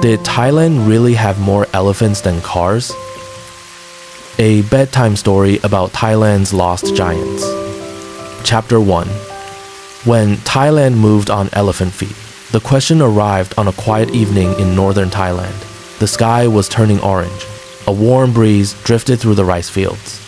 Did Thailand really have more elephants than cars? A bedtime story about Thailand's lost giants. Chapter 1. When Thailand moved on elephant feet, the question arrived on a quiet evening in northern Thailand. The sky was turning orange. A warm breeze drifted through the rice fields.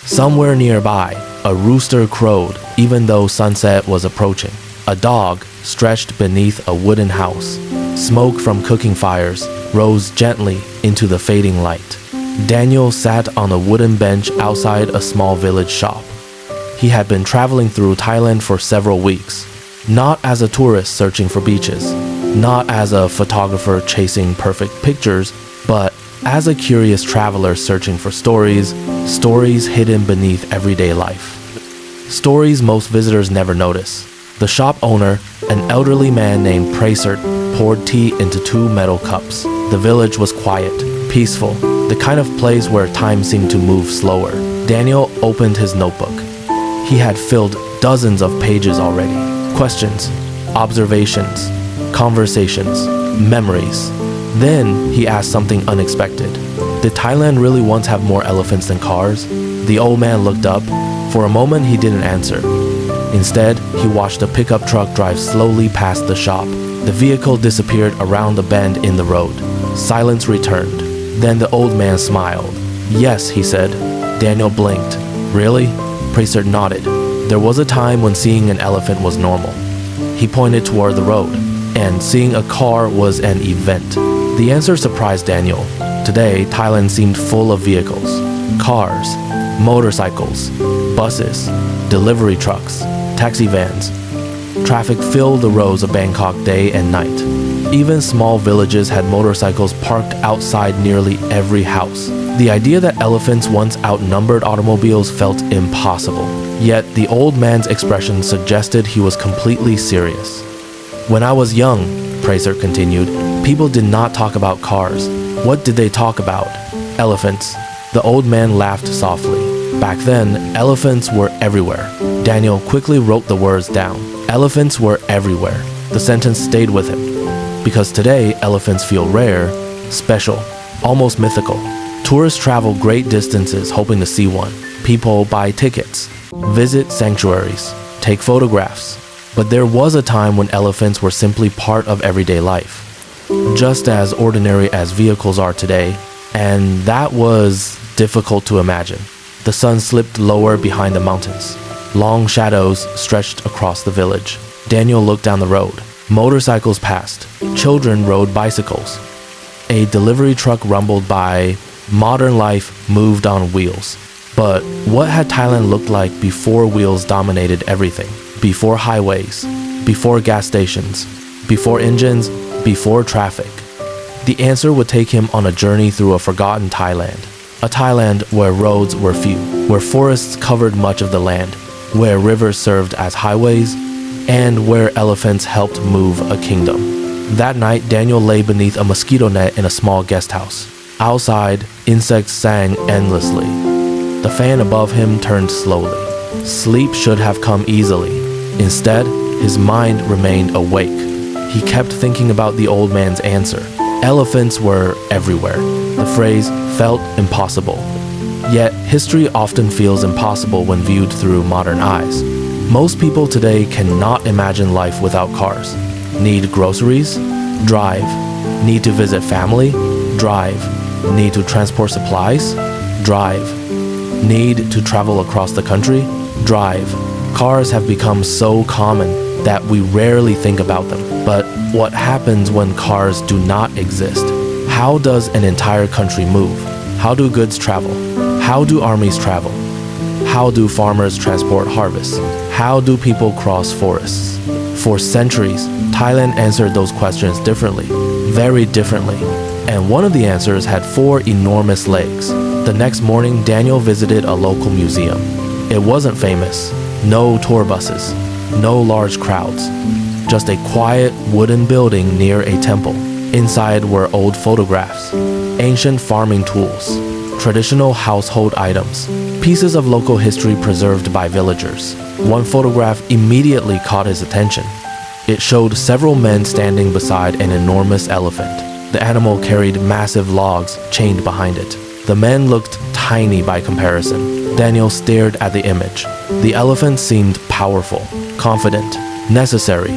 Somewhere nearby, a rooster crowed even though sunset was approaching. A dog stretched beneath a wooden house. Smoke from cooking fires rose gently into the fading light. Daniel sat on a wooden bench outside a small village shop. He had been traveling through Thailand for several weeks, not as a tourist searching for beaches, not as a photographer chasing perfect pictures, but as a curious traveler searching for stories hidden beneath everyday life. Stories most visitors never notice. The shop owner, an elderly man named Prasert, poured tea into 2 metal cups. The village was quiet, peaceful, the kind of place where time seemed to move slower. Daniel opened his notebook. He had filled dozens of pages already. Questions, observations, conversations, memories. Then he asked something unexpected. Did Thailand really once have more elephants than cars? The old man looked up. For a moment he didn't answer. Instead, he watched a pickup truck drive slowly past the shop. The vehicle disappeared around the bend in the road. Silence returned. Then the old man smiled. "Yes," he said. Daniel blinked. "Really?" Prasert nodded. There was a time when seeing an elephant was normal. He pointed toward the road, and seeing a car was an event. The answer surprised Daniel. Today, Thailand seemed full of vehicles. Cars, motorcycles, buses, delivery trucks, taxi vans. Traffic filled the roads of Bangkok day and night. Even small villages had motorcycles parked outside nearly every house. The idea that elephants once outnumbered automobiles felt impossible. Yet the old man's expression suggested he was completely serious. "When I was young," Prasert continued, "people did not talk about cars. What did they talk about? Elephants." The old man laughed softly. Back then, elephants were everywhere. Daniel quickly wrote the words down. Elephants were everywhere. The sentence stayed with him. Because today, elephants feel rare, special, almost mythical. Tourists travel great distances hoping to see one. People buy tickets, visit sanctuaries, take photographs. But there was a time when elephants were simply part of everyday life, just as ordinary as vehicles are today, and that was difficult to imagine. The sun slipped lower behind the mountains. Long shadows stretched across the village. Daniel looked down the road. Motorcycles passed. Children rode bicycles. A delivery truck rumbled by. Modern life moved on wheels. But what had Thailand looked like before wheels dominated everything? Before highways, before gas stations, before engines, before traffic? The answer would take him on a journey through a forgotten Thailand. A Thailand where roads were few, where forests covered much of the land, where rivers served as highways, and where elephants helped move a kingdom. That night, Daniel lay beneath a mosquito net in a small guest house. Outside, insects sang endlessly. The fan above him turned slowly. Sleep should have come easily. Instead, his mind remained awake. He kept thinking about the old man's answer. Elephants were everywhere. The phrase felt impossible. Yet, history often feels impossible when viewed through modern eyes. Most people today cannot imagine life without cars. Need groceries? Drive. Need to visit family? Drive. Need to transport supplies? Drive. Need to travel across the country? Drive. Cars have become so common that we rarely think about them. But what happens when cars do not exist? How does an entire country move? How do goods travel? How do armies travel? How do farmers transport harvests? How do people cross forests? For centuries, Thailand answered those questions differently, very differently. And one of the answers had 4 enormous legs. The next morning, Daniel visited a local museum. It wasn't famous. No tour buses. No large crowds. Just a quiet wooden building near a temple. Inside were old photographs, ancient farming tools, traditional household items, pieces of local history preserved by villagers. One photograph immediately caught his attention. It showed several men standing beside an enormous elephant. The animal carried massive logs chained behind it. The men looked tiny by comparison. Daniel stared at the image. The elephant seemed powerful, confident, necessary.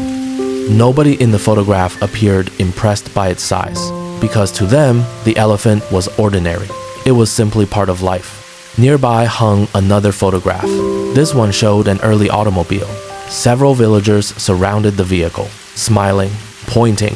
Nobody in the photograph appeared impressed by its size, because to them, the elephant was ordinary. It was simply part of life. Nearby hung another photograph. This one showed an early automobile. Several villagers surrounded the vehicle, smiling, pointing,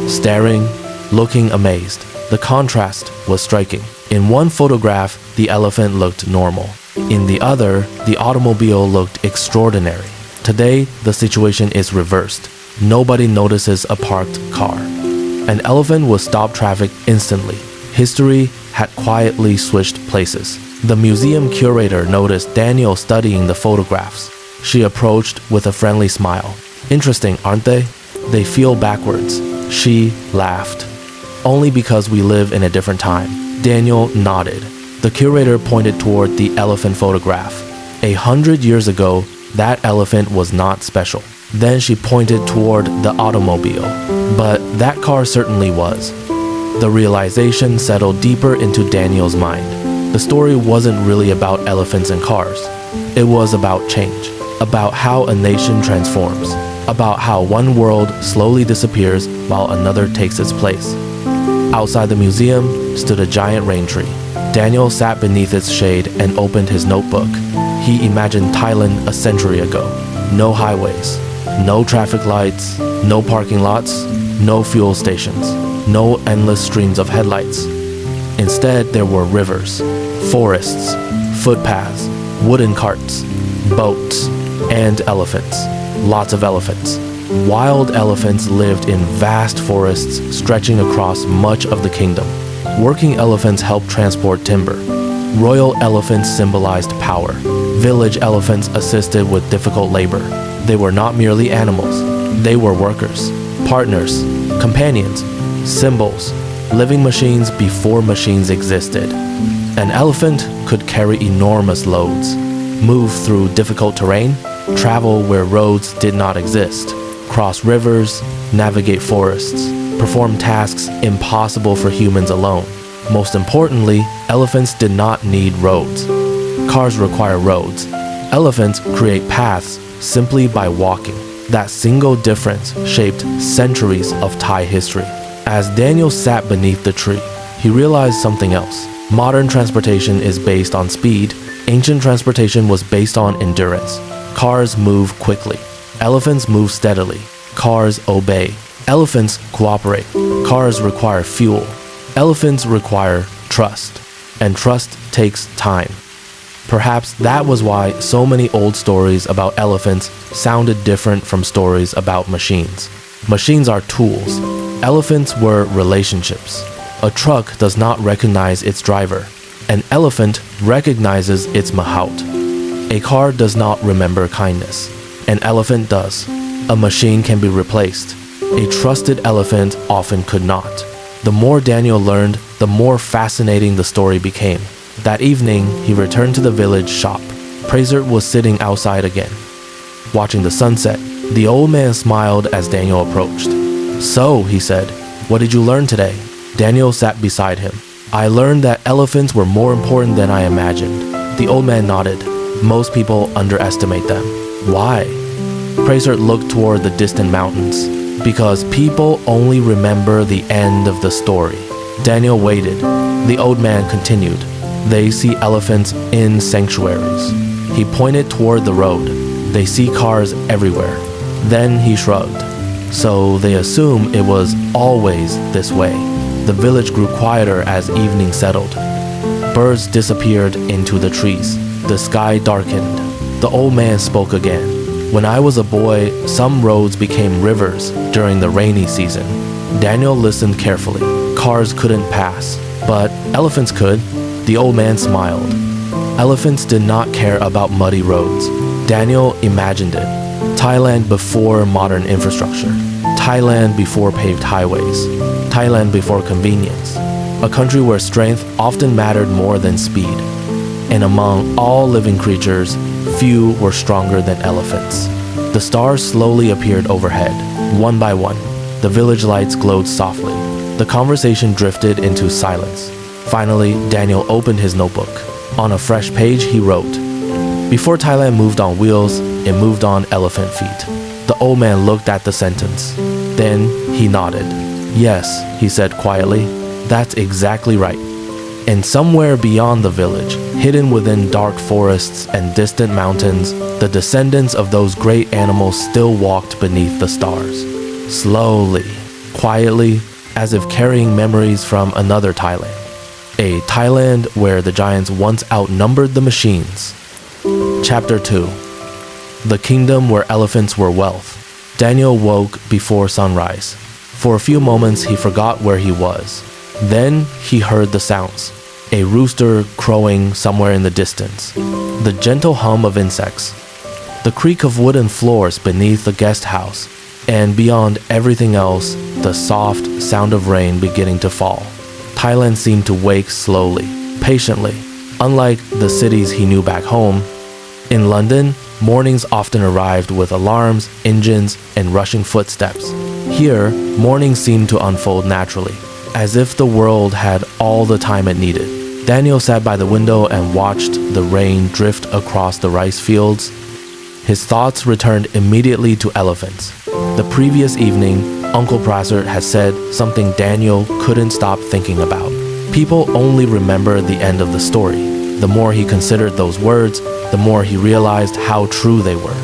staring, looking amazed. The contrast was striking. In one photograph, the elephant looked normal. In the other, the automobile looked extraordinary. Today, the situation is reversed. Nobody notices a parked car. An elephant will stop traffic instantly. History had quietly switched places. The museum curator noticed Daniel studying the photographs. She approached with a friendly smile. Interesting, aren't they? They feel backwards. She laughed. Only because we live in a different time. Daniel nodded. The curator pointed toward the elephant photograph. 100 years ago, that elephant was not special. Then she pointed toward the automobile. But that car certainly was. The realization settled deeper into Daniel's mind. The story wasn't really about elephants and cars. It was about change, about how a nation transforms, about how one world slowly disappears while another takes its place. Outside the museum stood a giant rain tree. Daniel sat beneath its shade and opened his notebook. He imagined Thailand a century ago. No highways, no traffic lights, no parking lots, no fuel stations, no endless streams of headlights. Instead, there were rivers, forests, footpaths, wooden carts, boats, and elephants. Lots of elephants. Wild elephants lived in vast forests stretching across much of the kingdom. Working elephants helped transport timber. Royal elephants symbolized power. Village elephants assisted with difficult labor. They were not merely animals. They were workers, partners, companions, symbols, living machines before machines existed. An elephant could carry enormous loads, move through difficult terrain, travel where roads did not exist, cross rivers, navigate forests, perform tasks impossible for humans alone. Most importantly, elephants did not need roads. Cars require roads. Elephants create paths simply by walking. That single difference shaped centuries of Thai history. As Daniel sat beneath the tree, he realized something else. Modern transportation is based on speed. Ancient transportation was based on endurance. Cars move quickly. Elephants move steadily. Cars obey. Elephants cooperate. Cars require fuel. Elephants require trust. And trust takes time. Perhaps that was why so many old stories about elephants sounded different from stories about machines. Machines are tools. Elephants were relationships. A truck does not recognize its driver. An elephant recognizes its mahout. A car does not remember kindness. An elephant does. A machine can be replaced. A trusted elephant often could not. The more Daniel learned, the more fascinating the story became. That evening, he returned to the village shop. Praser was sitting outside again, watching the sunset. The old man smiled as Daniel approached. "So," he said, "what did you learn today?" Daniel sat beside him. "I learned that elephants were more important than I imagined." The old man nodded. "Most people underestimate them." "Why?" Praser looked toward the distant mountains. "Because people only remember the end of the story." Daniel waited. The old man continued. "They see elephants in sanctuaries." He pointed toward the road. "They see cars everywhere." Then he shrugged. "So they assume it was always this way." The village grew quieter as evening settled. Birds disappeared into the trees. The sky darkened. The old man spoke again. "When I was a boy, some roads became rivers during the rainy season." Daniel listened carefully. Cars couldn't pass, but elephants could. The old man smiled. Elephants did not care about muddy roads. Daniel imagined it. Thailand before modern infrastructure. Thailand before paved highways. Thailand before convenience. A country where strength often mattered more than speed. And among all living creatures, few were stronger than elephants. The stars slowly appeared overhead, one by one. The village lights glowed softly. The conversation drifted into silence. Finally, Daniel opened his notebook. On a fresh page, he wrote, "Before Thailand moved on wheels, it moved on elephant feet." The old man looked at the sentence. Then he nodded. "Yes," he said quietly, "that's exactly right." And somewhere beyond the village, hidden within dark forests and distant mountains, the descendants of those great animals still walked beneath the stars. Slowly, quietly, as if carrying memories from another Thailand. A Thailand where the giants once outnumbered the machines. Chapter 2. The Kingdom Where Elephants Were Wealth. Daniel woke before sunrise. For a few moments he forgot where he was. Then he heard the sounds. A rooster crowing somewhere in the distance. The gentle hum of insects. The creak of wooden floors beneath the guest house. And beyond everything else, the soft sound of rain beginning to fall. Thailand seemed to wake slowly, patiently, unlike the cities he knew back home. In London, mornings often arrived with alarms, engines, and rushing footsteps. Here, mornings seemed to unfold naturally, as if the world had all the time it needed. Daniel sat by the window and watched the rain drift across the rice fields. His thoughts returned immediately to elephants. The previous evening, Uncle Brassard had said something Daniel couldn't stop thinking about. People only remember the end of the story. The more he considered those words, the more he realized how true they were.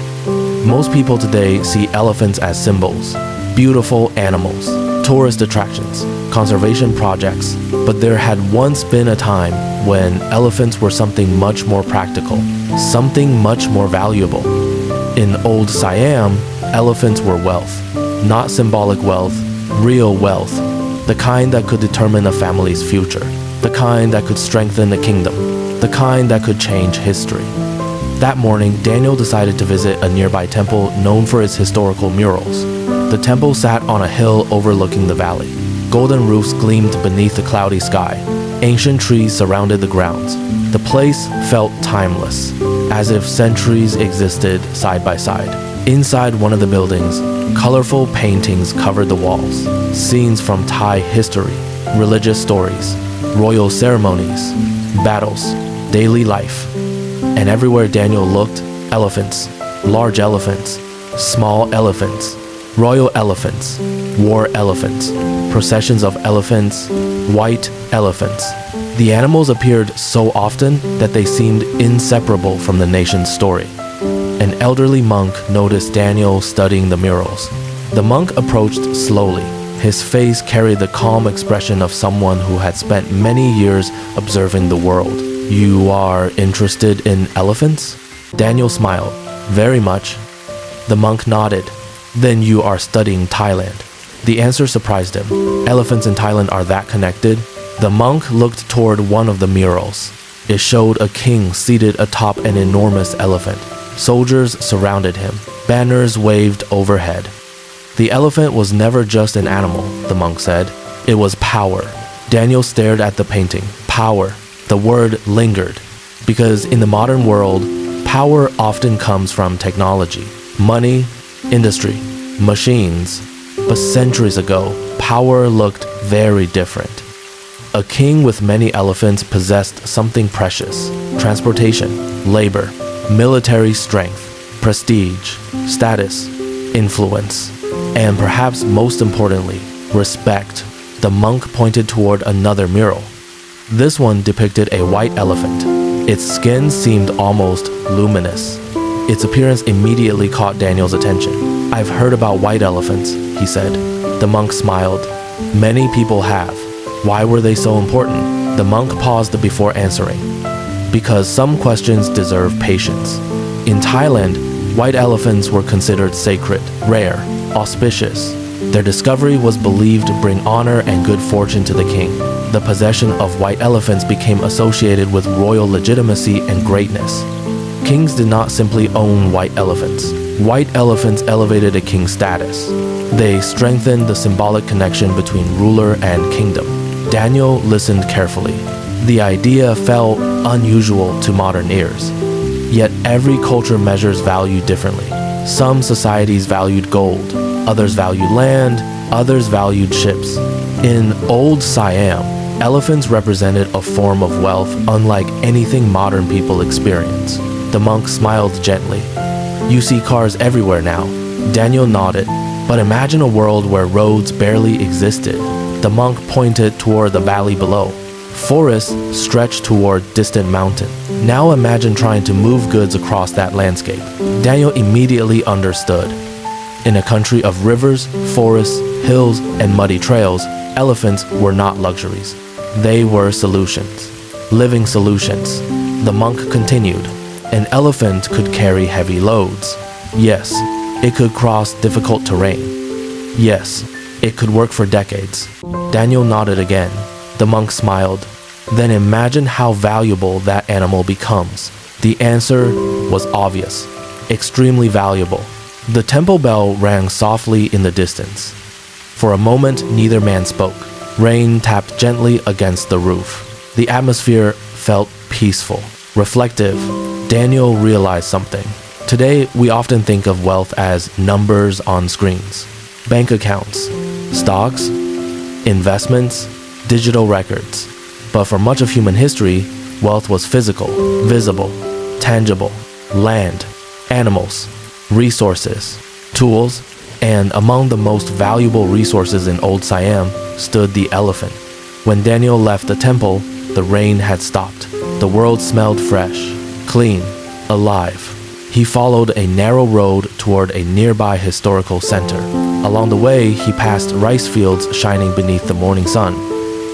Most people today see elephants as symbols, beautiful animals, tourist attractions, conservation projects, but there had once been a time when elephants were something much more practical, something much more valuable. In old Siam, elephants were wealth, not symbolic wealth, real wealth, the kind that could determine a family's future, the kind that could strengthen a kingdom, the kind that could change history. That morning, Daniel decided to visit a nearby temple known for its historical murals. The temple sat on a hill overlooking the valley. Golden roofs gleamed beneath the cloudy sky. Ancient trees surrounded the grounds. The place felt timeless, as if centuries existed side by side. Inside one of the buildings, colorful paintings covered the walls. Scenes from Thai history, religious stories, royal ceremonies, battles, daily life. And everywhere Daniel looked, elephants, large elephants, small elephants, royal elephants, war elephants, processions of elephants, white elephants. The animals appeared so often that they seemed inseparable from the nation's story. An elderly monk noticed Daniel studying the murals. The monk approached slowly. His face carried the calm expression of someone who had spent many years observing the world. "You are interested in elephants?" Daniel smiled. "Very much." The monk nodded. "Then you are studying Thailand." The answer surprised him. Elephants in Thailand are that connected? The monk looked toward one of the murals. It showed a king seated atop an enormous elephant. Soldiers surrounded him. Banners waved overhead. The elephant was never just an animal, the monk said. It was power. Daniel stared at the painting. Power. The word lingered. Because in the modern world, power often comes from technology, money, industry, machines. But centuries ago, power looked very different. A king with many elephants possessed something precious: transportation, labor, military strength, prestige, status, influence, and perhaps most importantly, respect. The monk pointed toward another mural. This one depicted a white elephant. Its skin seemed almost luminous. Its appearance immediately caught Daniel's attention. "I've heard about white elephants," he said. The monk smiled. "Many people have. Why were they so important?" The monk paused before answering. "Because some questions deserve patience. In Thailand, white elephants were considered sacred, rare, auspicious. Their discovery was believed to bring honor and good fortune to the king. The possession of white elephants became associated with royal legitimacy and greatness. Kings did not simply own white elephants. White elephants elevated a king's status. They strengthened the symbolic connection between ruler and kingdom." Daniel listened carefully. The idea felt unusual to modern ears. Yet every culture measures value differently. Some societies valued gold, others valued land, Others valued ships. In old Siam, elephants represented a form of wealth unlike anything modern people experience. The monk smiled gently. You see cars everywhere now. Daniel nodded. But imagine a world where roads barely existed. The monk pointed toward the valley below. Forests stretched toward distant mountain. Now imagine trying to move goods across that landscape. Daniel immediately understood. In a country of rivers, forests, hills, and muddy trails, elephants were not luxuries. They were solutions. Living solutions. The monk continued. An elephant could carry heavy loads. Yes, it could cross difficult terrain. Yes, it could work for decades. Daniel nodded again. The monk smiled. Then imagine how valuable that animal becomes. The answer was obvious. Extremely valuable. The temple bell rang softly in the distance. For a moment, neither man spoke. Rain tapped gently against the roof. The atmosphere felt peaceful, reflective. Daniel realized something. Today, we often think of wealth as numbers on screens. Bank accounts, stocks, investments, digital records. But for much of human history, wealth was physical, visible, tangible, land, animals, resources, tools, and among the most valuable resources in old Siam stood the elephant. When Daniel left the temple, the rain had stopped. The world smelled fresh, clean, alive. He followed a narrow road toward a nearby historical center. Along the way, he passed rice fields shining beneath the morning sun.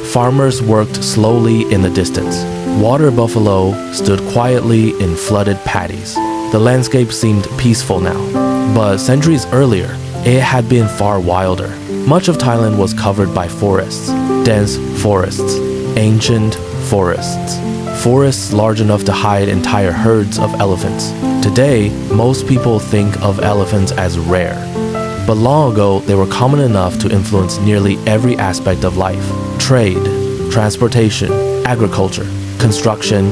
Farmers worked slowly in the distance. Water buffalo stood quietly in flooded paddies. The landscape seemed peaceful now, but centuries earlier, it had been far wilder. Much of Thailand was covered by forests, dense forests, ancient forests. Forests large enough to hide entire herds of elephants. Today, most people think of elephants as rare. But long ago, they were common enough to influence nearly every aspect of life. Trade, transportation, agriculture, construction,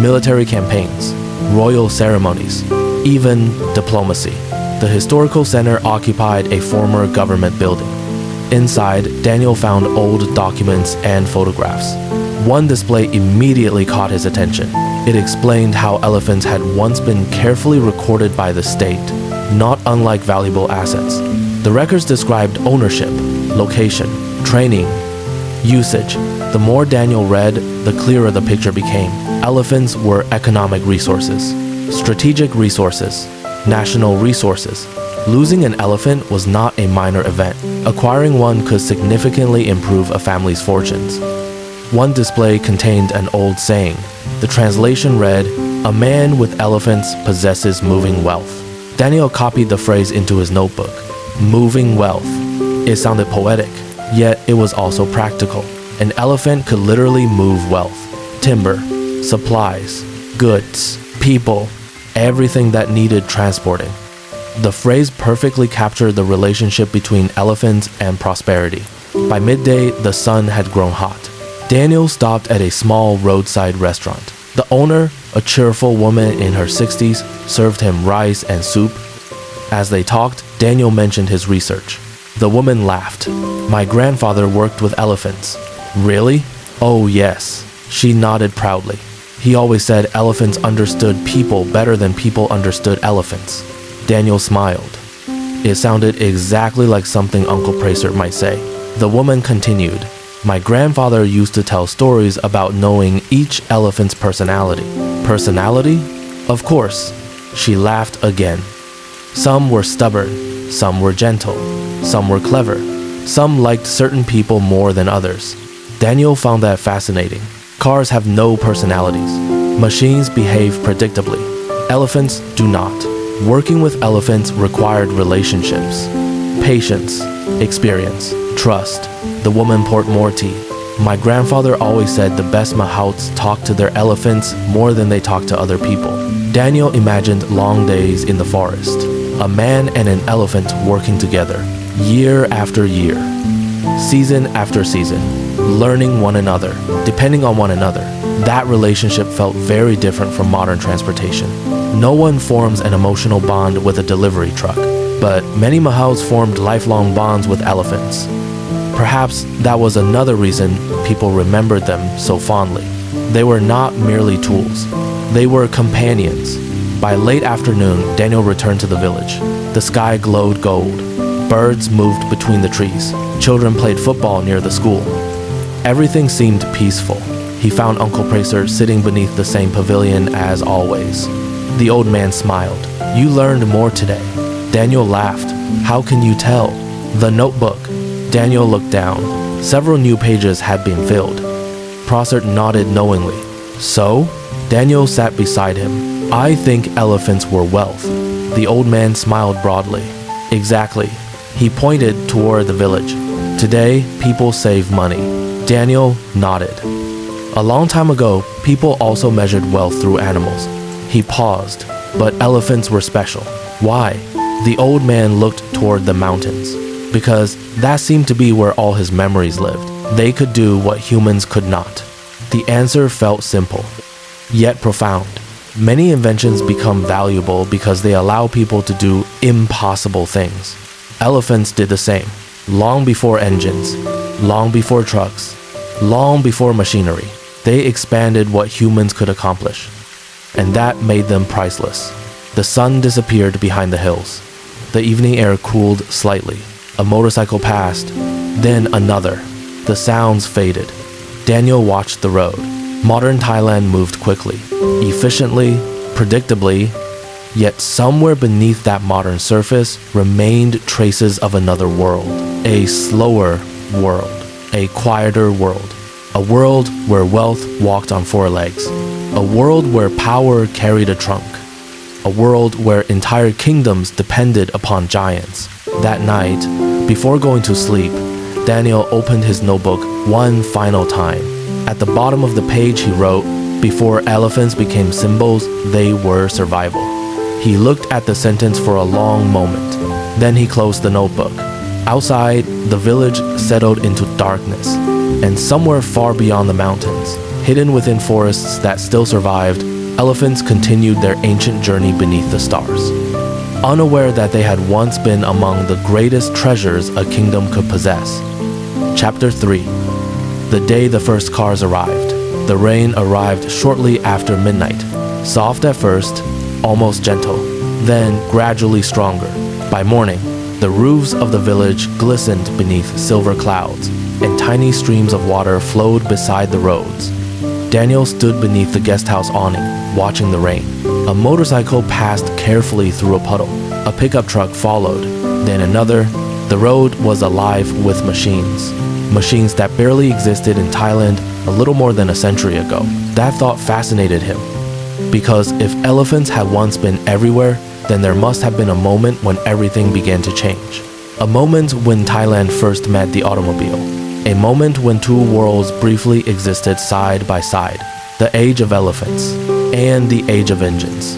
military campaigns, royal ceremonies, even diplomacy. The historical center occupied a former government building. Inside, Daniel found old documents and photographs. One display immediately caught his attention. It explained how elephants had once been carefully recorded by the state, not unlike valuable assets. The records described ownership, location, training, usage. The more Daniel read, the clearer the picture became. Elephants were economic resources, strategic resources, national resources. Losing an elephant was not a minor event. Acquiring one could significantly improve a family's fortunes. One display contained an old saying. The translation read, "A man with elephants possesses moving wealth." Daniel copied the phrase into his notebook. Moving wealth. It sounded poetic, yet it was also practical. An elephant could literally move wealth. Timber, supplies, goods, people, everything that needed transporting. The phrase perfectly captured the relationship between elephants and prosperity. By midday, the sun had grown hot. Daniel stopped at a small roadside restaurant. The owner, a cheerful woman in her 60s, served him rice and soup. As they talked, Daniel mentioned his research. The woman laughed. "My grandfather worked with elephants." "Really?" "Oh yes." She nodded proudly. He always said elephants understood people better than people understood elephants. Daniel smiled. It sounded exactly like something Uncle Pracer might say. The woman continued. "My grandfather used to tell stories about knowing each elephant's personality." Personality? Of course. She laughed again. Some were stubborn, some were gentle, some were clever, some liked certain people more than others. Daniel found that fascinating. Cars have no personalities. Machines behave predictably. Elephants do not. Working with elephants required relationships, patience, experience, trust. The woman poured more tea. "My grandfather always said the best mahouts talk to their elephants more than they talk to other people." Daniel imagined long days in the forest. A man and an elephant working together, year after year, season after season, learning one another, depending on one another. That relationship felt very different from modern transportation. No one forms an emotional bond with a delivery truck. but many Mahouts formed lifelong bonds with elephants. Perhaps that was another reason people remembered them so fondly. They were not merely tools. They were companions. By late afternoon, Daniel returned to the village. The sky glowed gold. Birds moved between the trees. Children played football near the school. Everything seemed peaceful. He found Uncle Pracer sitting beneath the same pavilion as always. The old man smiled. "You learned more today." Daniel laughed. "How can you tell?" "The notebook." Daniel looked down. Several new pages had been filled. Pracer nodded knowingly. "So?" Daniel sat beside him. "I think elephants were wealth." The old man smiled broadly. "Exactly." He pointed toward the village. "Today, people save money." Daniel nodded. "A long time ago, people also measured wealth through animals." He paused. "But elephants were special. Why?" The old man looked toward the mountains. "Because that seemed to be where all his memories lived. They could do what humans could not." The answer felt simple, yet profound. Many inventions become valuable because they allow people to do impossible things. Elephants did the same, long before engines, long before trucks, long before machinery. They expanded what humans could accomplish, and that made them priceless. The sun disappeared behind the hills. The evening air cooled slightly. A motorcycle passed, then another. The sounds faded. Daniel watched the road. Modern Thailand moved quickly, efficiently, predictably, yet somewhere beneath that modern surface remained traces of another world. A slower world, a quieter world, a world where wealth walked on four legs, a world where power carried a trunk, a world where entire kingdoms depended upon giants. That night, before going to sleep, Daniel opened his notebook one final time. At the bottom of the page he wrote, "Before elephants became symbols, they were survival." He looked at the sentence for a long moment. Then he closed the notebook. Outside, the village settled into darkness, and somewhere far beyond the mountains, hidden within forests that still survived, elephants continued their ancient journey beneath the stars, unaware that they had once been among the greatest treasures a kingdom could possess. Chapter 3. The day the first cars arrived. The rain arrived shortly after midnight, soft at first, almost gentle, then gradually stronger. By morning, the roofs of the village glistened beneath silver clouds, and tiny streams of water flowed beside the roads. Daniel stood beneath the guest house awning, watching the rain. A motorcycle passed carefully through a puddle. A pickup truck followed, then another. The road was alive with machines. Machines that barely existed in Thailand a little more than a century ago. That thought fascinated him. Because if elephants had once been everywhere, then there must have been a moment when everything began to change. A moment when Thailand first met the automobile. A moment when two worlds briefly existed side by side. The age of elephants and the age of engines.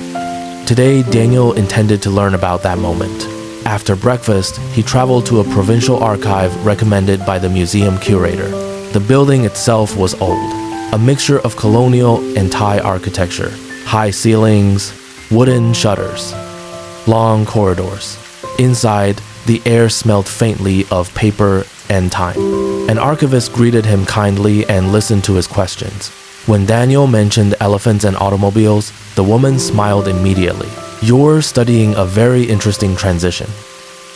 Today, Daniel intended to learn about that moment. After breakfast, he traveled to a provincial archive recommended by the museum curator. The building itself was old, a mixture of colonial and Thai architecture. High ceilings, wooden shutters, long corridors. Inside, the air smelled faintly of paper and time. An archivist greeted him kindly and listened to his questions. When Daniel mentioned elephants and automobiles, the woman smiled immediately. "You're studying a very interesting transition."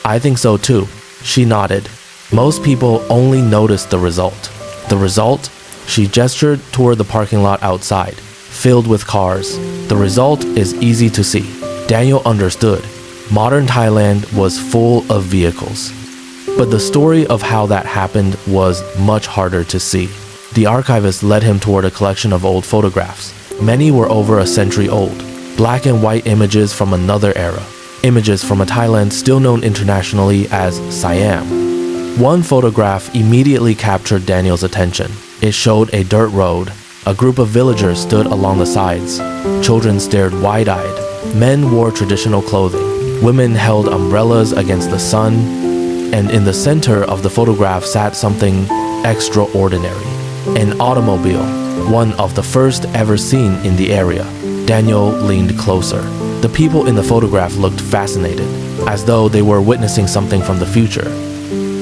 "I think so too," she nodded. "Most people only notice the result." "The result?" She gestured toward the parking lot outside, filled with cars. "The result is easy to see." Daniel understood. Modern Thailand was full of vehicles. But the story of how that happened was much harder to see. The archivist led him toward a collection of old photographs. Many were over a century old. Black and white images from another era. Images from a Thailand still known internationally as Siam. One photograph immediately captured Daniel's attention. It showed a dirt road. A group of villagers stood along the sides. Children stared wide-eyed. Men wore traditional clothing. Women held umbrellas against the sun. And in the center of the photograph sat something extraordinary. An automobile, one of the first ever seen in the area. Daniel leaned closer. The people in the photograph looked fascinated, as though they were witnessing something from the future,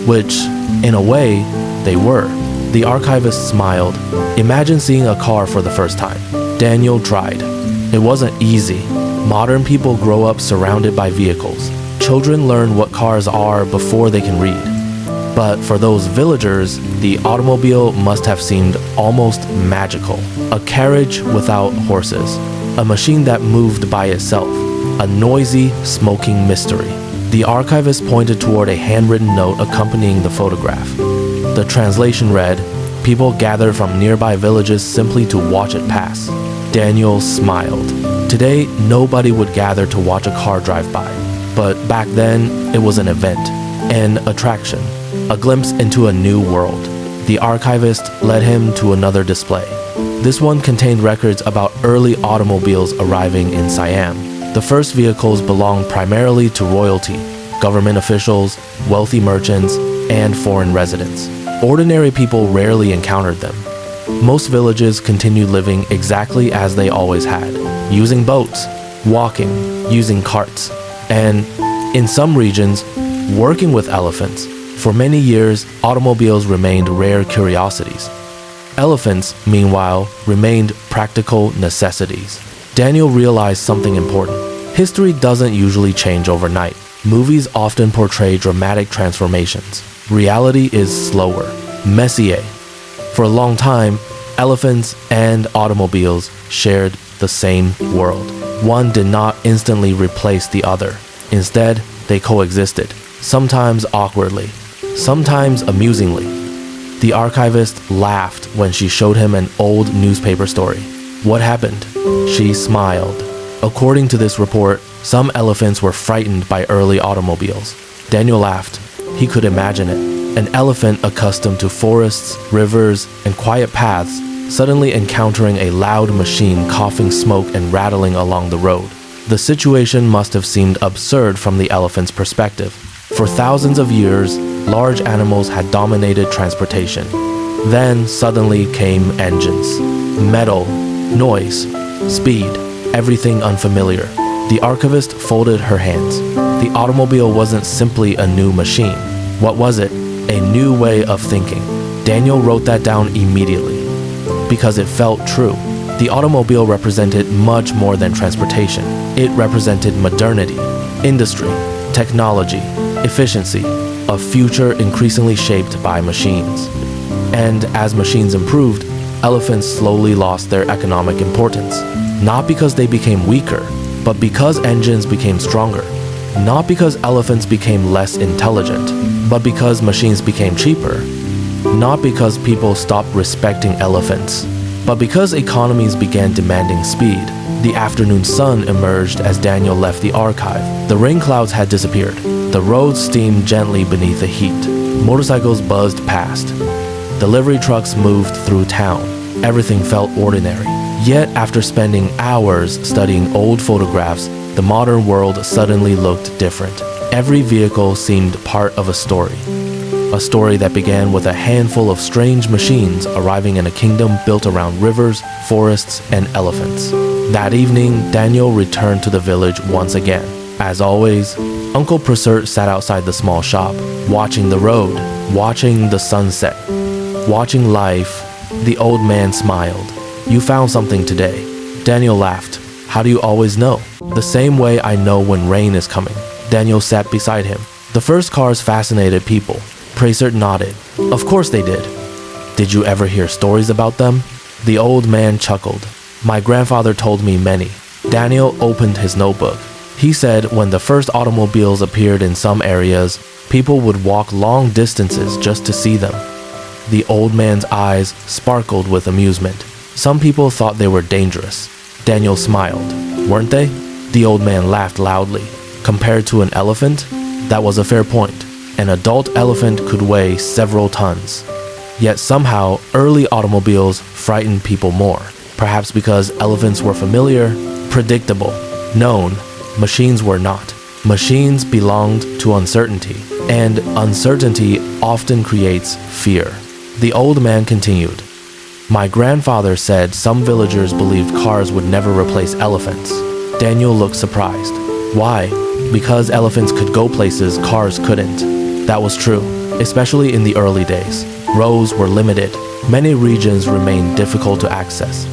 which, in a way, they were. The archivist smiled. Imagine seeing a car for the first time. Daniel tried. It wasn't easy. Modern people grow up surrounded by vehicles. Children learn what cars are before they can read. But for those villagers, the automobile must have seemed almost magical. A carriage without horses. A machine that moved by itself. A noisy, smoking mystery. The archivist pointed toward a handwritten note accompanying the photograph. The translation read, "People gathered from nearby villages simply to watch it pass." Daniel smiled. Today, nobody would gather to watch a car drive by. But back then, it was an event, an attraction, a glimpse into a new world. The archivist led him to another display. This one contained records about early automobiles arriving in Siam. The first vehicles belonged primarily to royalty, government officials, wealthy merchants, and foreign residents. Ordinary people rarely encountered them. Most villages continued living exactly as they always had, using boats, walking, using carts, and, in some regions, working with elephants. For many years, automobiles remained rare curiosities. Elephants, meanwhile, remained practical necessities. Daniel realized something important. History doesn't usually change overnight. Movies often portray dramatic transformations. Reality is slower, messier. For a long time, elephants and automobiles shared the same world. One did not instantly replace the other. Instead, they coexisted, sometimes awkwardly, sometimes amusingly. The archivist laughed when she showed him an old newspaper story. What happened? She smiled. According to this report, some elephants were frightened by early automobiles. Daniel laughed. He could imagine it. An elephant accustomed to forests, rivers, and quiet paths, suddenly encountering a loud machine coughing smoke and rattling along the road. The situation must have seemed absurd from the elephant's perspective. For thousands of years, large animals had dominated transportation. Then suddenly came engines. Metal, noise, speed, everything unfamiliar. The archivist folded her hands. The automobile wasn't simply a new machine. What was it? A new way of thinking. Daniel wrote that down immediately, because it felt true. The automobile represented much more than transportation. It represented modernity, industry, technology, efficiency, a future increasingly shaped by machines. And as machines improved, elephants slowly lost their economic importance. Not because they became weaker, but because engines became stronger. Not because elephants became less intelligent, but because machines became cheaper. Not because people stopped respecting elephants, but because economies began demanding speed. The afternoon sun emerged as Daniel left the archive. The rain clouds had disappeared. The roads steamed gently beneath the heat. Motorcycles buzzed past. Delivery trucks moved through town. Everything felt ordinary. Yet after spending hours studying old photographs, the modern world suddenly looked different. Every vehicle seemed part of a story. A story that began with a handful of strange machines arriving in a kingdom built around rivers, forests, and elephants. That evening, Daniel returned to the village once again. As always, Uncle Presert sat outside the small shop, watching the road, watching the sunset, watching life. The old man smiled. "You found something today." Daniel laughed. "How do you always know?" "The same way I know when rain is coming." Daniel sat beside him. The first cars fascinated people. Presert nodded. "Of course they did." "Did you ever hear stories about them?" The old man chuckled. "My grandfather told me many." Daniel opened his notebook. He said when the first automobiles appeared in some areas, people would walk long distances just to see them. The old man's eyes sparkled with amusement. Some people thought they were dangerous. Daniel smiled. "Weren't they?" The old man laughed loudly. "Compared to an elephant? That was a fair point. An adult elephant could weigh several tons. Yet somehow, early automobiles frightened people more. Perhaps because elephants were familiar, predictable, known. Machines were not. Machines belonged to uncertainty, and uncertainty often creates fear." The old man continued. "My grandfather said some villagers believed cars would never replace elephants. Daniel looked surprised. Why? Because elephants could go places cars couldn't. That was true, especially in the early days. Roads were limited. Many regions remained difficult to access.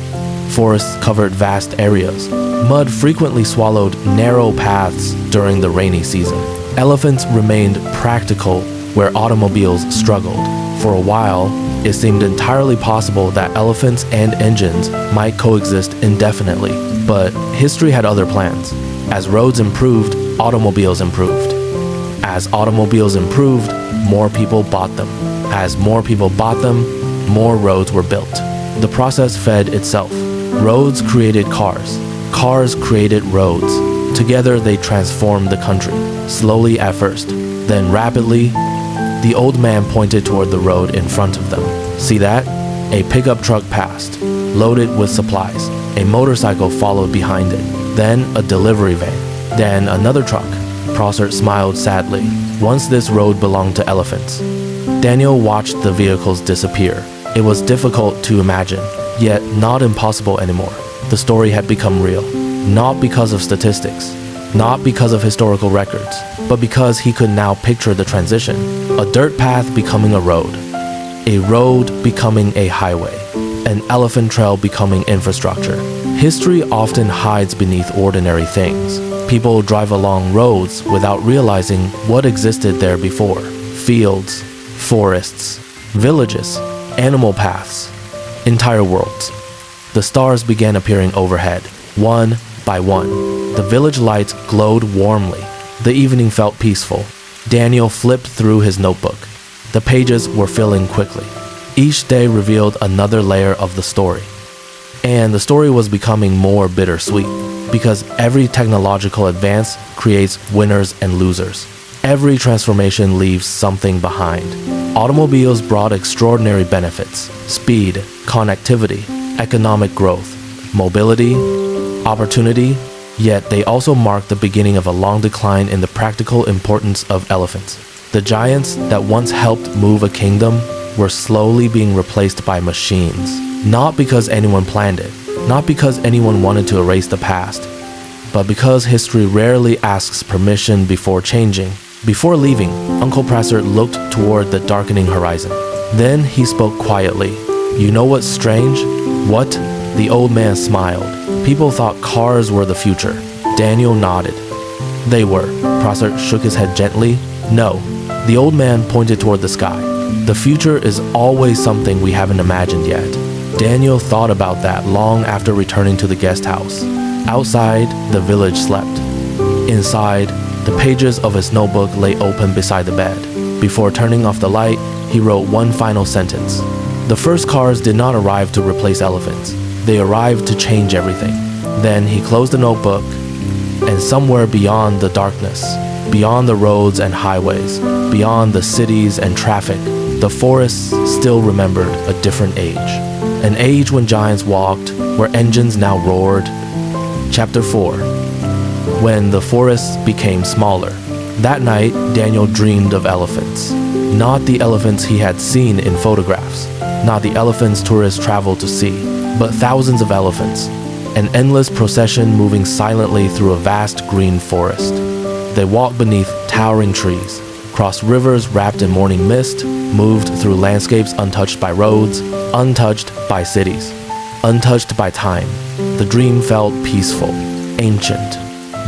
Forests covered vast areas. Mud frequently swallowed narrow paths during the rainy season. Elephants remained practical where automobiles struggled. For a while, it seemed entirely possible that elephants and engines might coexist indefinitely. But history had other plans. As roads improved, automobiles improved. As automobiles improved, more people bought them. As more people bought them, more roads were built. The process fed itself. Roads created cars. Cars created roads. Together they transformed the country. Slowly at first, then rapidly. The old man pointed toward the road in front of them. See that? A pickup truck passed, loaded with supplies. A motorcycle followed behind it. Then a delivery van. Then another truck. Prosser smiled sadly. Once this road belonged to elephants. Daniel watched the vehicles disappear. It was difficult to imagine, yet not impossible anymore. The story had become real, not because of statistics, not because of historical records, but because he could now picture the transition. A dirt path becoming a road becoming a highway, an elephant trail becoming infrastructure. History often hides beneath ordinary things. People drive along roads without realizing what existed there before. Fields, forests, villages, animal paths, entire worlds. The stars began appearing overhead, one by one. The village lights glowed warmly. The evening felt peaceful. Daniel flipped through his notebook. The pages were filling quickly. Each day revealed another layer of the story. And the story was becoming more bittersweet, because every technological advance creates winners and losers. Every transformation leaves something behind. Automobiles brought extraordinary benefits: speed, connectivity, economic growth, mobility, opportunity, yet they also marked the beginning of a long decline in the practical importance of elephants. The giants that once helped move a kingdom were slowly being replaced by machines. Not because anyone planned it, not because anyone wanted to erase the past, but because history rarely asks permission before changing. Before leaving, Uncle Prosser looked toward the darkening horizon. Then he spoke quietly. You know what's strange? What? The old man smiled. People thought cars were the future. Daniel nodded. They were. Prosser shook his head gently. No. The old man pointed toward the sky. The future is always something we haven't imagined yet. Daniel thought about that long after returning to the guest house. Outside, the village slept. Inside, the pages of his notebook lay open beside the bed. Before turning off the light, he wrote one final sentence. The first cars did not arrive to replace elephants. They arrived to change everything. Then he closed the notebook, and somewhere beyond the darkness, beyond the roads and highways, beyond the cities and traffic, the forests still remembered a different age. An age when giants walked, where engines now roared. Chapter 4. When the forests became smaller. That night, Daniel dreamed of elephants. Not the elephants he had seen in photographs, not the elephants tourists traveled to see, but thousands of elephants, an endless procession moving silently through a vast green forest. They walked beneath towering trees, crossed rivers wrapped in morning mist, moved through landscapes untouched by roads, untouched by cities, untouched by time. The dream felt peaceful, ancient.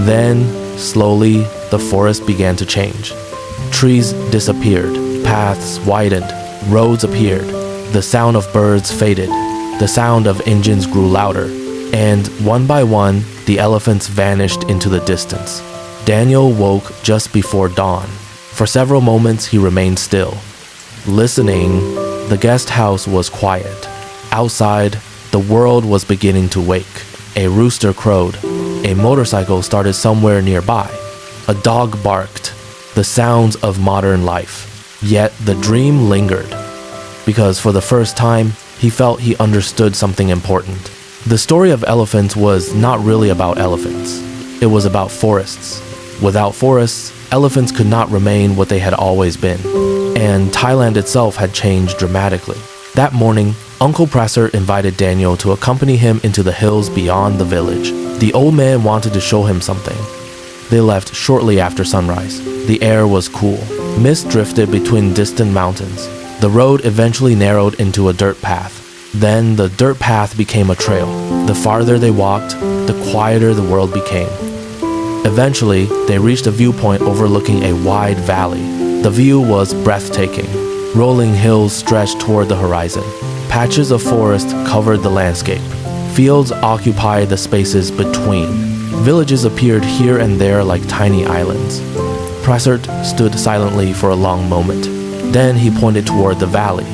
Then, slowly, the forest began to change. Trees disappeared, paths widened, roads appeared. The sound of birds faded. The sound of engines grew louder. And one by one, the elephants vanished into the distance. Daniel woke just before dawn. For several moments, he remained still. Listening, the guest house was quiet. Outside, the world was beginning to wake. A rooster crowed. A motorcycle started somewhere nearby. A dog barked. The sounds of modern life. Yet the dream lingered. Because for the first time, he felt he understood something important. The story of elephants was not really about elephants. It was about forests. Without forests, elephants could not remain what they had always been. And Thailand itself had changed dramatically. That morning, Uncle Presser invited Daniel to accompany him into the hills beyond the village. The old man wanted to show him something. They left shortly after sunrise. The air was cool. Mist drifted between distant mountains. The road eventually narrowed into a dirt path. Then the dirt path became a trail. The farther they walked, the quieter the world became. Eventually, they reached a viewpoint overlooking a wide valley. The view was breathtaking. Rolling hills stretched toward the horizon. Patches of forest covered the landscape. Fields occupied the spaces between. Villages appeared here and there like tiny islands. Pressert stood silently for a long moment. Then he pointed toward the valley.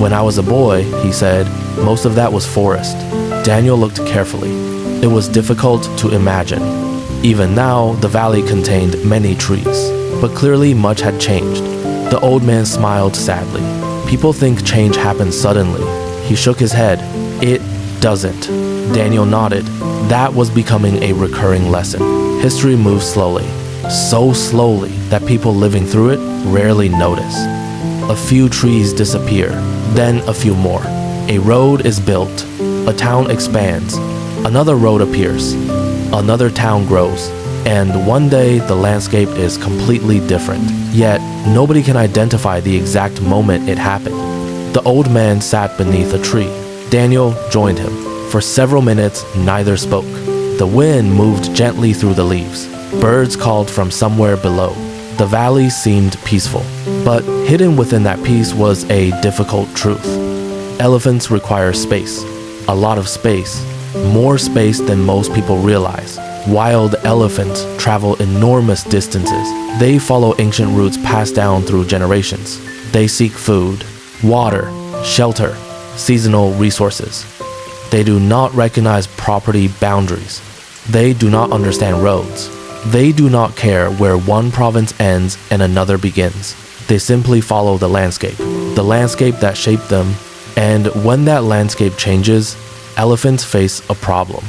When I was a boy, he said, most of that was forest. Daniel looked carefully. It was difficult to imagine. Even now, the valley contained many trees, but clearly much had changed. The old man smiled sadly. People think change happens suddenly. He shook his head. It doesn't. Daniel nodded. That was becoming a recurring lesson. History moves slowly. So slowly that people living through it rarely notice. A few trees disappear, then a few more. A road is built. A town expands. Another road appears. Another town grows. And one day the landscape is completely different. Yet, nobody can identify the exact moment it happened. The old man sat beneath a tree. Daniel joined him. For several minutes, neither spoke. The wind moved gently through the leaves. Birds called from somewhere below. The valley seemed peaceful. But hidden within that peace was a difficult truth. Elephants require space. A lot of space. More space than most people realize. Wild elephants travel enormous distances. They follow ancient routes passed down through generations. They seek food, water, shelter, seasonal resources. They do not recognize property boundaries. They do not understand roads. They do not care where one province ends and another begins. They simply follow the landscape that shaped them. And when that landscape changes, elephants face a problem.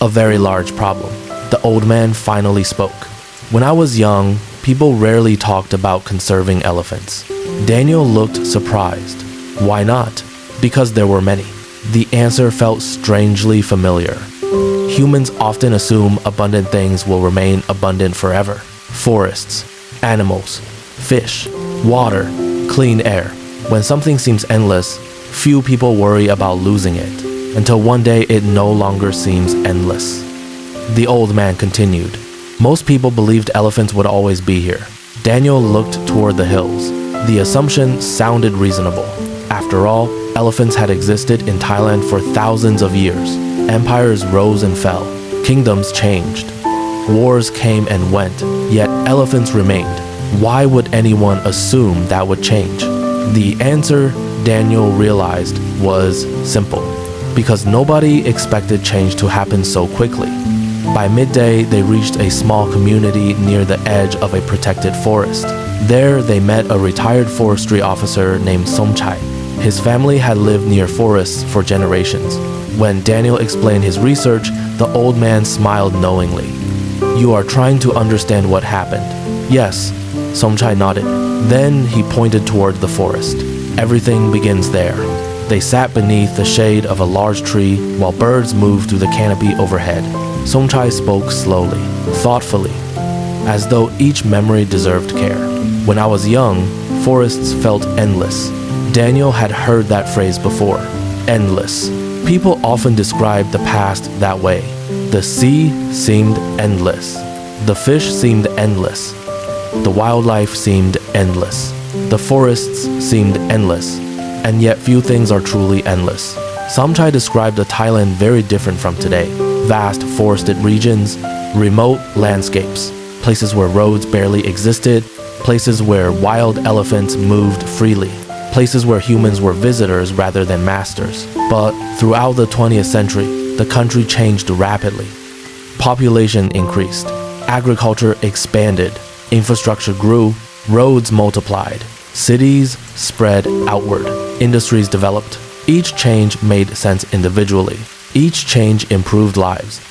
A very large problem. The old man finally spoke. When I was young, people rarely talked about conserving elephants. Daniel looked surprised. Why not? Because there were many. The answer felt strangely familiar. Humans often assume abundant things will remain abundant forever. Forests, animals, fish, water, clean air. When something seems endless, few people worry about losing it, until one day it no longer seems endless. The old man continued. Most people believed elephants would always be here. Daniel looked toward the hills. The assumption sounded reasonable. After all, elephants had existed in Thailand for thousands of years. Empires rose and fell. Kingdoms changed. Wars came and went, yet elephants remained. Why would anyone assume that would change? The answer, Daniel realized, was simple. Because nobody expected change to happen so quickly. By midday, they reached a small community near the edge of a protected forest. There, they met a retired forestry officer named Somchai. His family had lived near forests for generations. When Daniel explained his research, the old man smiled knowingly. You are trying to understand what happened. Yes, Somchai nodded. Then he pointed toward the forest. Everything begins there. They sat beneath the shade of a large tree while birds moved through the canopy overhead. Somchai spoke slowly, thoughtfully, as though each memory deserved care. When I was young, forests felt endless. Daniel had heard that phrase before. Endless. People often describe the past that way. The sea seemed endless. The fish seemed endless. The wildlife seemed endless. The forests seemed endless. And yet few things are truly endless. Somchai described a Thailand very different from today. Vast forested regions, remote landscapes, places where roads barely existed, places where wild elephants moved freely, places where humans were visitors rather than masters. But throughout the 20th century, the country changed rapidly. Population increased, agriculture expanded, infrastructure grew, roads multiplied, cities spread outward, industries developed. Each change made sense individually. Each change improved lives.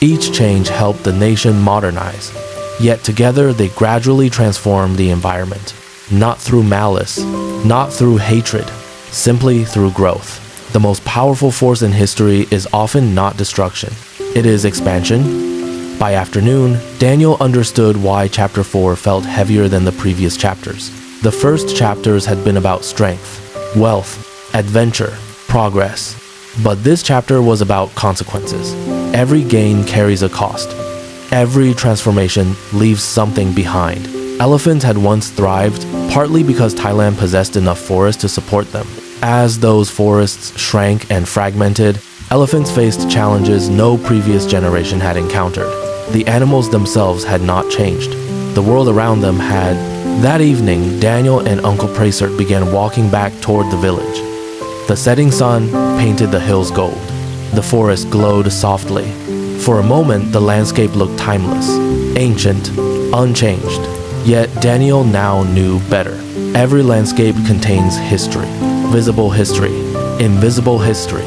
Each change helped the nation modernize. Yet together they gradually transformed the environment. Not through malice, not through hatred, simply through growth. The most powerful force in history is often not destruction. It is expansion. By afternoon, Daniel understood why chapter 4 felt heavier than the previous chapters. The first chapters had been about strength, wealth, adventure, progress. But this chapter was about consequences. Every gain carries a cost. Every transformation leaves something behind. Elephants had once thrived, partly because Thailand possessed enough forest to support them. As those forests shrank and fragmented, elephants faced challenges no previous generation had encountered. The animals themselves had not changed. The world around them had. That evening, Daniel and Uncle Prasert began walking back toward the village. The setting sun painted the hills gold. The forest glowed softly. For a moment, the landscape looked timeless, ancient, unchanged. Yet Daniel now knew better. Every landscape contains history. Visible history, invisible history.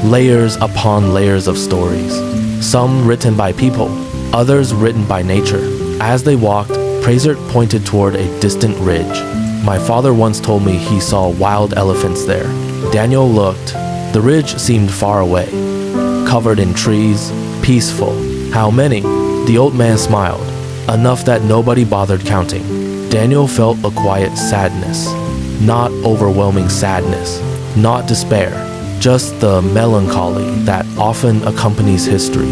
Layers upon layers of stories. Some written by people, others written by nature. As they walked, Prasert pointed toward a distant ridge. My father once told me he saw wild elephants there. Daniel looked. The ridge seemed far away, covered in trees, peaceful. How many? The old man smiled, enough that nobody bothered counting. Daniel felt a quiet sadness, not overwhelming sadness, not despair, just the melancholy that often accompanies history.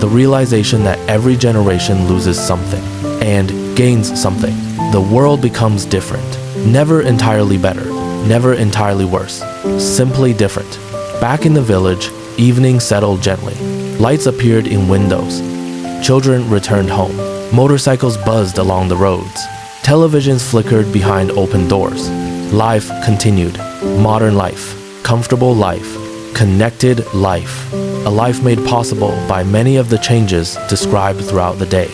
The realization that every generation loses something and gains something. The world becomes different, never entirely better, never entirely worse, simply different. Back in the village, evening settled gently. Lights appeared in windows. Children returned home. Motorcycles buzzed along the roads. Televisions flickered behind open doors. Life continued. Modern life. Comfortable life. Connected life. A life made possible by many of the changes described throughout the day.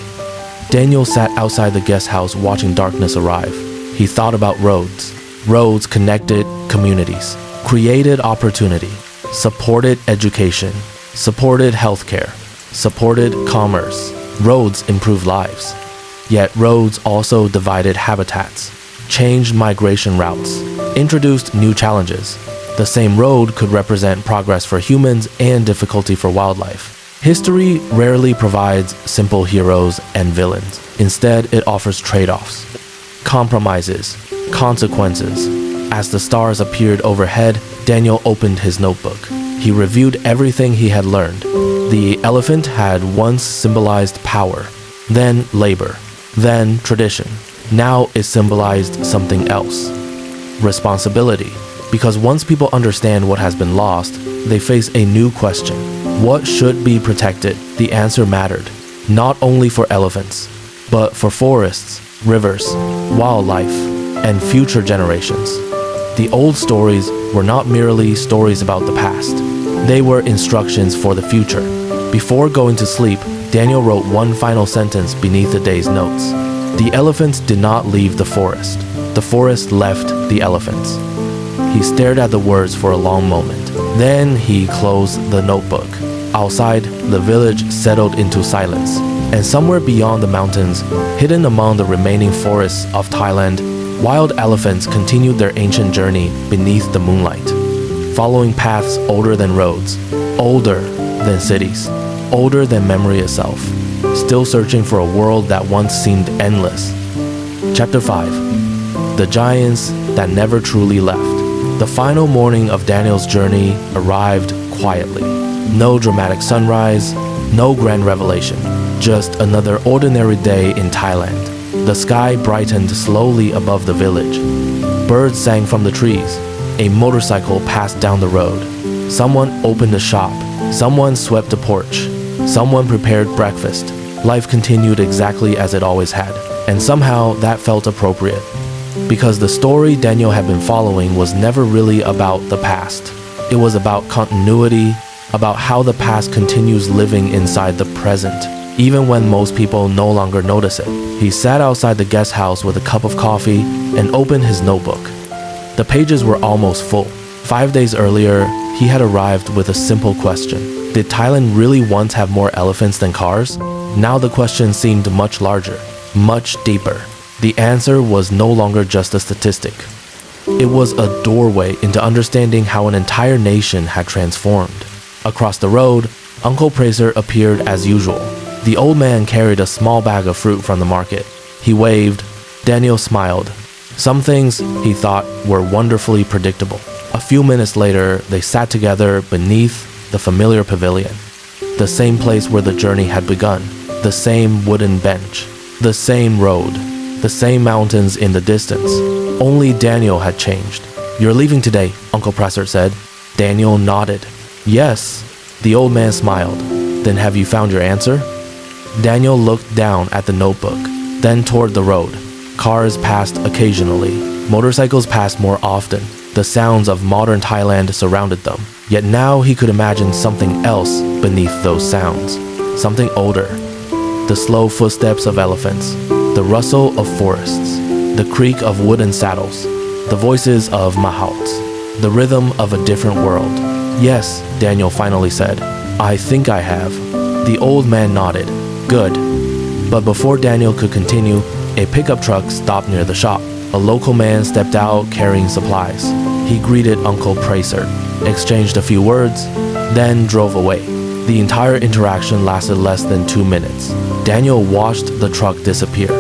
Daniel sat outside the guest house watching darkness arrive. He thought about roads. Roads connected communities, created opportunity, supported education, supported healthcare, supported commerce. Roads improved lives. Yet roads also divided habitats, changed migration routes, introduced new challenges. The same road could represent progress for humans and difficulty for wildlife. History rarely provides simple heroes and villains. Instead, it offers trade-offs, compromises, consequences. As the stars appeared overhead, Daniel opened his notebook. He reviewed everything he had learned. The elephant had once symbolized power, then labor, then tradition. Now it symbolized something else, responsibility. Because once people understand what has been lost, they face a new question. What should be protected? The answer mattered, not only for elephants, but for forests, rivers, wildlife, and future generations. The old stories were not merely stories about the past. They were instructions for the future. Before going to sleep, Daniel wrote one final sentence beneath the day's notes. The elephants did not leave the forest. The forest left the elephants. He stared at the words for a long moment. Then he closed the notebook. Outside, the village settled into silence. And somewhere beyond the mountains, hidden among the remaining forests of Thailand, wild elephants continued their ancient journey beneath the moonlight, following paths older than roads, older than cities, older than memory itself, still searching for a world that once seemed endless. Chapter 5. The Giants That Never Truly Left. The final morning of Daniel's journey arrived quietly. No dramatic sunrise, no grand revelation, just another ordinary day in Thailand. The sky brightened slowly above the village. Birds sang from the trees. A motorcycle passed down the road. Someone opened a shop. Someone swept a porch. Someone prepared breakfast. Life continued exactly as it always had, and somehow that felt appropriate. Because the story Daniel had been following was never really about the past. It was about continuity, about how the past continues living inside the present, even when most people no longer notice it. He sat outside the guest house with a cup of coffee and opened his notebook. The pages were almost full. 5 days earlier, he had arrived with a simple question. Did Thailand really once have more elephants than cars? Now the question seemed much larger, much deeper. The answer was no longer just a statistic. It was a doorway into understanding how an entire nation had transformed. Across the road, Uncle Praser appeared as usual. The old man carried a small bag of fruit from the market. He waved. Daniel smiled. Some things, he thought, were wonderfully predictable. A few minutes later, they sat together beneath the familiar pavilion. The same place where the journey had begun. The same wooden bench. The same road. The same mountains in the distance. Only Daniel had changed. "You're leaving today," Uncle Praser said. Daniel nodded. "Yes." The old man smiled. "Then have you found your answer?" Daniel looked down at the notebook, then toward the road. Cars passed occasionally. Motorcycles passed more often. The sounds of modern Thailand surrounded them. Yet now he could imagine something else beneath those sounds. Something older. The slow footsteps of elephants. The rustle of forests. The creak of wooden saddles. The voices of mahouts. The rhythm of a different world. "Yes," Daniel finally said. "I think I have." The old man nodded. "Good." But before Daniel could continue, a pickup truck stopped near the shop. A local man stepped out carrying supplies. He greeted Uncle Praser, exchanged a few words, then drove away. The entire interaction lasted less than 2 minutes. Daniel watched the truck disappear,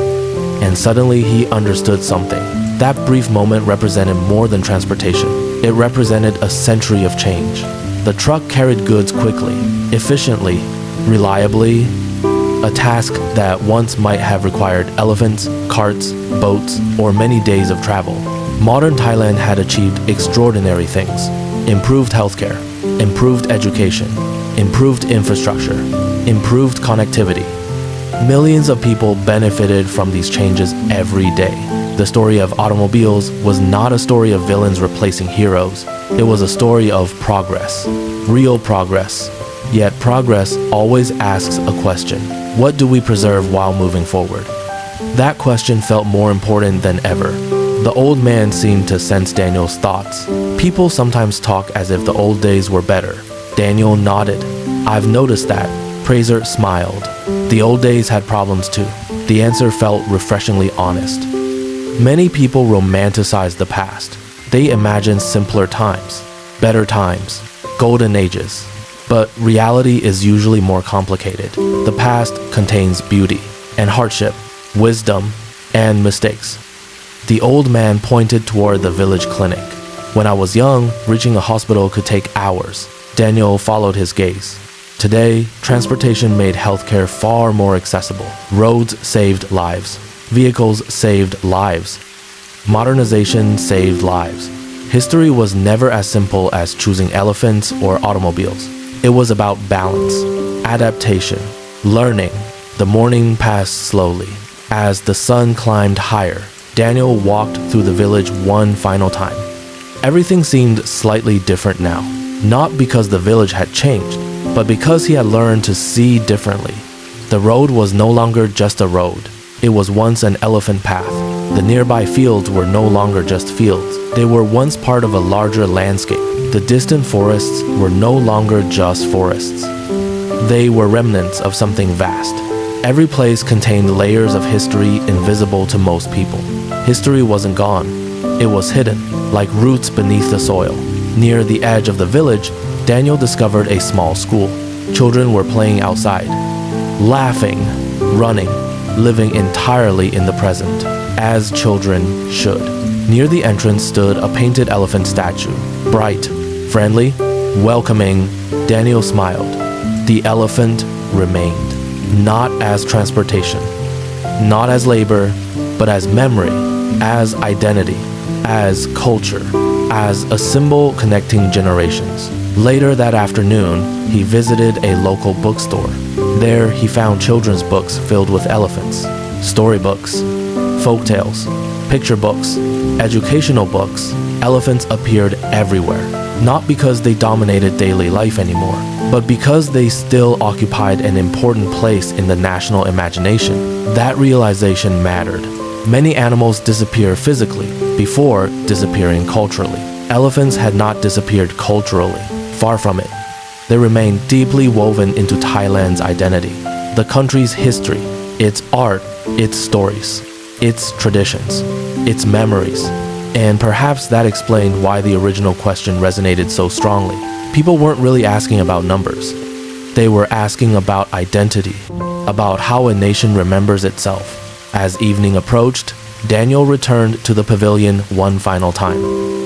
and suddenly he understood something. That brief moment represented more than transportation. It represented a century of change. The truck carried goods quickly, efficiently, reliably, a task that once might have required elephants, carts, boats, or many days of travel. Modern Thailand had achieved extraordinary things: improved healthcare, improved education, improved infrastructure, improved connectivity. Millions of people benefited from these changes every day. The story of automobiles was not a story of villains replacing heroes. It was a story of progress, real progress. Yet progress always asks a question. What do we preserve while moving forward? That question felt more important than ever. The old man seemed to sense Daniel's thoughts. People sometimes talk as if the old days were better. Daniel nodded. "I've noticed that." Praser smiled. The old days had problems too. The answer felt refreshingly honest. Many people romanticize the past. They imagine simpler times, better times, golden ages. But reality is usually more complicated. The past contains beauty and hardship, wisdom and mistakes. The old man pointed toward the village clinic. "When I was young, reaching a hospital could take hours." Daniel followed his gaze. Today, transportation made healthcare far more accessible. Roads saved lives. Vehicles saved lives. Modernization saved lives. History was never as simple as choosing elephants or automobiles. It was about balance, adaptation, learning. The morning passed slowly. As the sun climbed higher, Daniel walked through the village one final time. Everything seemed slightly different now. Not because the village had changed, but because he had learned to see differently. The road was no longer just a road. It was once an elephant path. The nearby fields were no longer just fields. They were once part of a larger landscape. The distant forests were no longer just forests. They were remnants of something vast. Every place contained layers of history invisible to most people. History wasn't gone. It was hidden, like roots beneath the soil. Near the edge of the village, Daniel discovered a small school. Children were playing outside, laughing, running, living entirely in the present, as children should. Near the entrance stood a painted elephant statue, bright, friendly, welcoming. Daniel smiled. The elephant remained, not as transportation, not as labor, but as memory, as identity, as culture, as a symbol connecting generations. Later that afternoon, he visited a local bookstore. There, he found children's books filled with elephants, storybooks, folktales, picture books, educational books. Elephants appeared everywhere, not because they dominated daily life anymore, but because they still occupied an important place in the national imagination. That realization mattered. Many animals disappear physically before disappearing culturally. Elephants had not disappeared culturally, far from it. They remained deeply woven into Thailand's identity, the country's history, its art, its stories, its traditions, its memories. And perhaps that explained why the original question resonated so strongly. People weren't really asking about numbers. They were asking about identity, about how a nation remembers itself. As evening approached, Daniel returned to the pavilion one final time.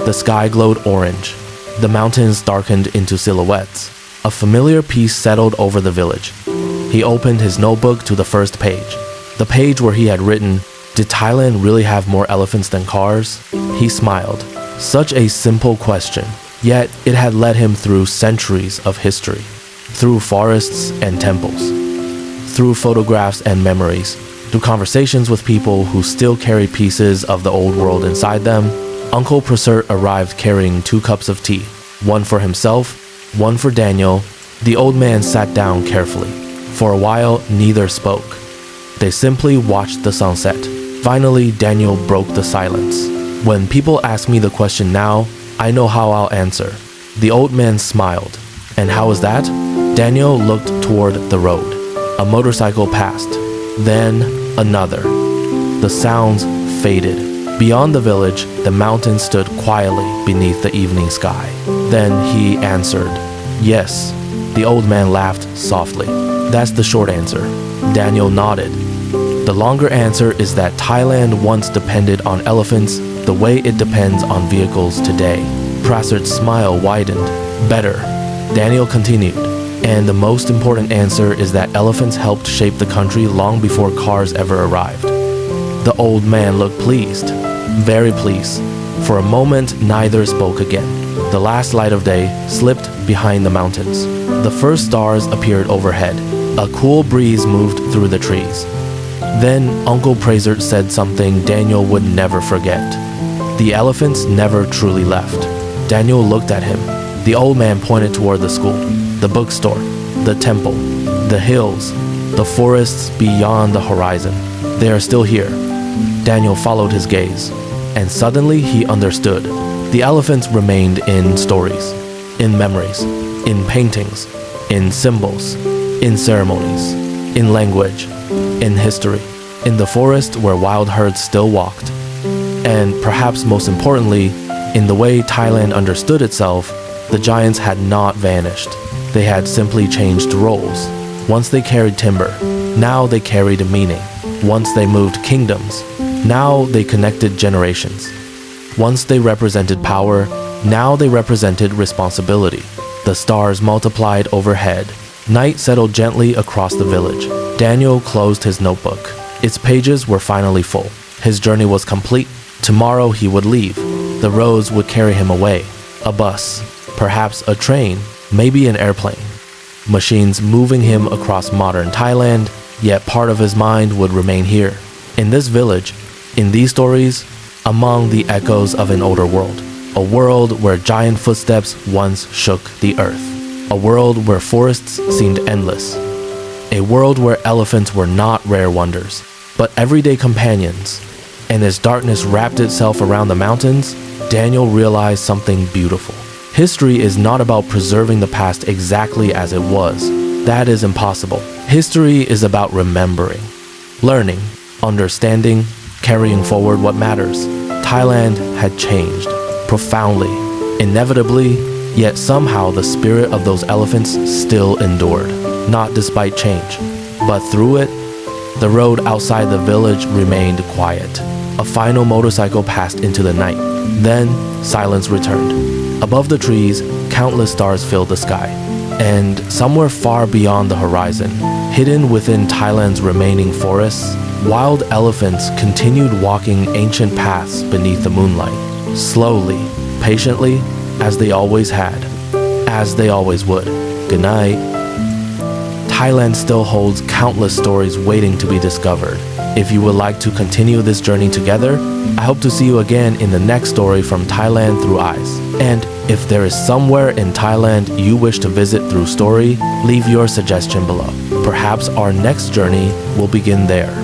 The sky glowed orange. The mountains darkened into silhouettes. A familiar peace settled over the village. He opened his notebook to the first page. The page where he had written, "Did Thailand really have more elephants than cars?" He smiled. Such a simple question, yet it had led him through centuries of history, through forests and temples, through photographs and memories, through conversations with people who still carry pieces of the old world inside them. Uncle Presert arrived carrying 2 cups of tea, one for himself, one for Daniel. The old man sat down carefully. For a while, neither spoke. They simply watched the sunset. Finally, Daniel broke the silence. "When people ask me the question now, I know how I'll answer." The old man smiled. "And how is that?" Daniel looked toward the road. A motorcycle passed. Then another. The sounds faded. Beyond the village, the mountains stood quietly beneath the evening sky. Then he answered, "Yes." The old man laughed softly. "That's the short answer." Daniel nodded. "The longer answer is that Thailand once depended on elephants the way it depends on vehicles today." Prasert's smile widened. "Better." Daniel continued. "And the most important answer is that elephants helped shape the country long before cars ever arrived." The old man looked pleased, very pleased. For a moment, neither spoke again. The last light of day slipped behind the mountains. The first stars appeared overhead. A cool breeze moved through the trees. Then Uncle Presert said something Daniel would never forget. The elephants never truly left. Daniel looked at him. The old man pointed toward the school, the bookstore, the temple, the hills, the forests beyond the horizon. They are still here. Daniel followed his gaze, and suddenly he understood. The elephants remained in stories, in memories, in paintings, in symbols, in ceremonies, in language, in history, in the forest where wild herds still walked, and perhaps most importantly, in the way Thailand understood itself. The giants had not vanished. They had simply changed roles. Once they carried timber, now they carried a meaning. Once they moved kingdoms, now they connected generations. Once they represented power, now they represented responsibility. The stars multiplied overhead. Night settled gently across the village. Daniel closed his notebook. Its pages were finally full. His journey was complete. Tomorrow he would leave. The roads would carry him away. A bus, perhaps a train, maybe an airplane. Machines moving him across modern Thailand, yet part of his mind would remain here, in this village, in these stories, among the echoes of an older world. A world where giant footsteps once shook the earth. A world where forests seemed endless. A world where elephants were not rare wonders, but everyday companions. And as darkness wrapped itself around the mountains, Daniel realized something beautiful. History is not about preserving the past exactly as it was. That is impossible. History is about remembering, learning, understanding, carrying forward what matters. Thailand had changed, profoundly, inevitably, yet somehow the spirit of those elephants still endured, not despite change, but through it. The road outside the village remained quiet. A final motorcycle passed into the night. Then silence returned. Above the trees, countless stars filled the sky. And somewhere far beyond the horizon, hidden within Thailand's remaining forests, wild elephants continued walking ancient paths beneath the moonlight. Slowly, patiently, as they always had, as they always would. Good night. Thailand still holds countless stories waiting to be discovered. If you would like to continue this journey together, I hope to see you again in the next story from Thailand Through Eyes. And if there is somewhere in Thailand you wish to visit through story, leave your suggestion below. Perhaps our next journey will begin there.